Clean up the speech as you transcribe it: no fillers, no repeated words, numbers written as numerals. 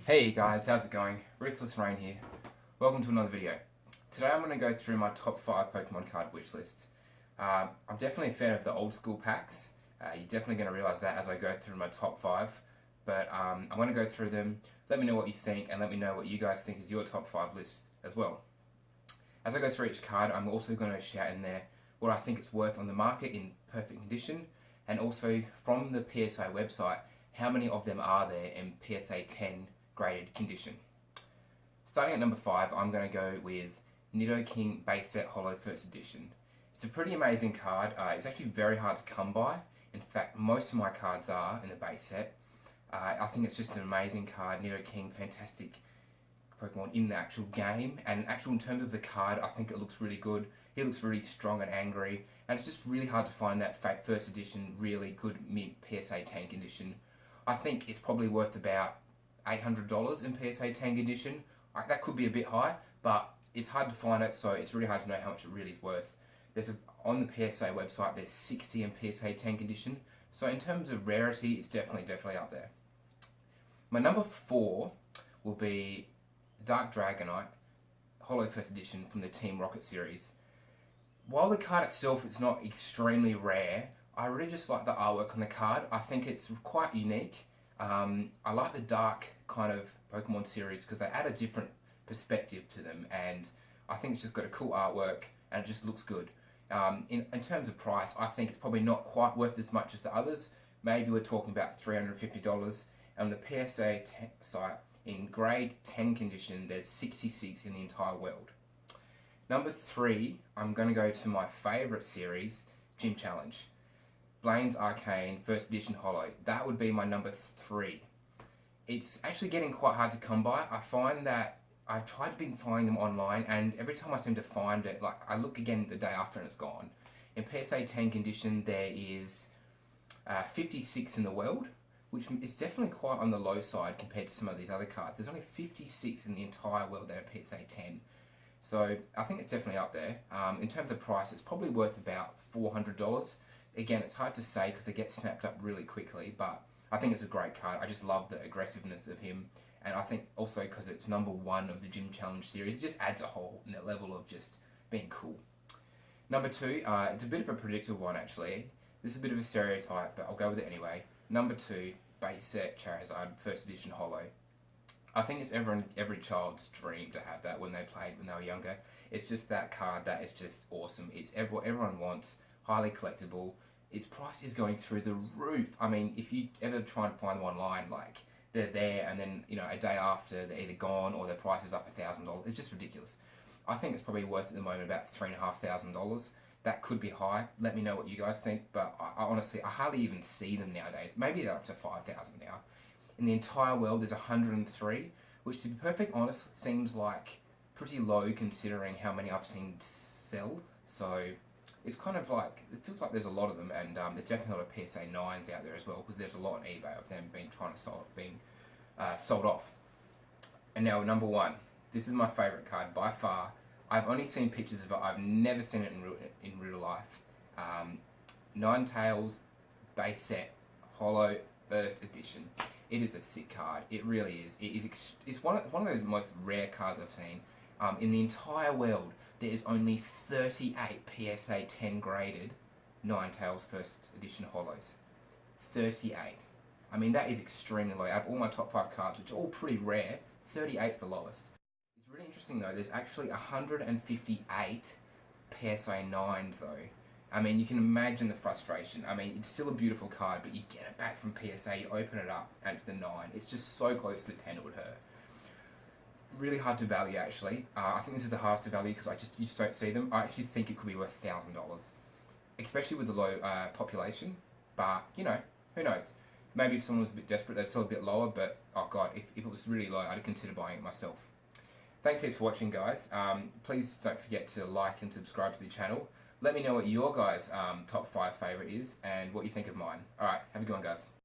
Hey guys, how's it going? Ruthless Rain here. Welcome to another video. Today I'm going to go through my top 5 Pokemon card wish list. I'm definitely a fan of the old school packs. You're definitely going to realise that as I go through my top 5. But I'm going to go through them, let me know what you think, and let me know what you guys think is your top 5 list as well. As I go through each card, I'm also going to shout in there what I think it's worth on the market in perfect condition, and also from the PSA website, how many of them are there in PSA 10 graded condition. Starting at number 5, I'm going to go with Nidoking Basic Holo First Edition. It's a pretty amazing card. It's actually very hard to come by. In fact, most of my cards are in the base set. I think it's just an amazing card. Nidoking, fantastic Pokemon in the actual game, and in terms of the card, I think it looks really good. He looks really strong and angry, and it's just really hard to find that first edition really good mint PSA 10 condition. I think it's probably worth about $800 in PSA 10 condition. That could be a bit high, but it's hard to find it, so it's really hard to know how much it really is worth. On the PSA website, there's 60 in PSA 10 condition, so in terms of rarity, it's definitely up there. My number 4 will be Dark Dragonite Holo First Edition from the Team Rocket series. While the card itself is not extremely rare, I really just like the artwork on the card. I think it's quite unique. I like the Dark kind of Pokemon series because they add a different perspective to them, and I think it's just got a cool artwork and it just looks good. In terms of price, I think it's probably not quite worth as much as the others. Maybe we're talking about $350, and the PSA site in grade 10 condition, there's 66 in the entire world. Number 3, I'm going to go to my favourite series, Gym Challenge. Blaine's Arcane First Edition Holo. That would be my number 3. It's actually getting quite hard to come by. I find that I've tried to find them online, and every time I seem to find it, like I look again the day after and it's gone. In PSA 10 condition, there is 56 in the world, which is definitely quite on the low side compared to some of these other cards. There's only 56 in the entire world that are PSA 10. So I think it's definitely up there. In terms of price, it's probably worth about $400. Again, it's hard to say because they get snapped up really quickly, but I think it's a great card. I just love the aggressiveness of him, and I think also because it's number 1 of the Gym Challenge series, it just adds a whole level of just being cool. Number 2, it's a bit of a predictable one actually. This is a bit of a stereotype, but I'll go with it anyway. Number 2, base set Charizard First Edition Holo. I think it's every child's dream to have that when they were younger. It's just that card that is just awesome. It's what everyone wants. Highly collectible. Its price is going through the roof. I mean, if you ever try and find them online, like they're there, and then a day after they're either gone or their price is up $1,000. It's just ridiculous. I think it's probably worth at the moment about $3,500. That could be high. Let me know what you guys think. But I honestly, I hardly even see them nowadays. Maybe they're up to 5,000 now. In the entire world, there's 103, which, to be perfectly honest, seems like pretty low considering how many I've seen sell. So it's kind of like, it feels like there's a lot of them, and there's definitely a lot of PSA 9s out there as well, because there's a lot on eBay of them being sold off. And now number 1, this is my favourite card by far. I've only seen pictures of it. I've never seen it in real life. Ninetales base set Holo First Edition. It is a sick card. It really is. It's one of those most rare cards I've seen. In the entire world, there is only 38 PSA 10 graded Ninetales First Edition Holos. 38. I mean, that is extremely low. Out of all my top 5 cards, which are all pretty rare, 38 is the lowest. It's really interesting though, there's actually 158 PSA 9s though. I mean, you can imagine the frustration. I mean, it's still a beautiful card, but you get it back from PSA, you open it up, and it's the 9. It's just so close to the 10 it would hurt. Really hard to value actually. I think this is the hardest to value because you just don't see them. I actually think it could be worth $1,000, especially with the low population. But who knows? Maybe if someone was a bit desperate, they'd sell a bit lower. But oh god, if it was really low, I'd consider buying it myself. Thanks heaps for watching, guys. Please don't forget to like and subscribe to the channel. Let me know what your guys' top 5 favourite is and what you think of mine. Alright, have a good one, guys.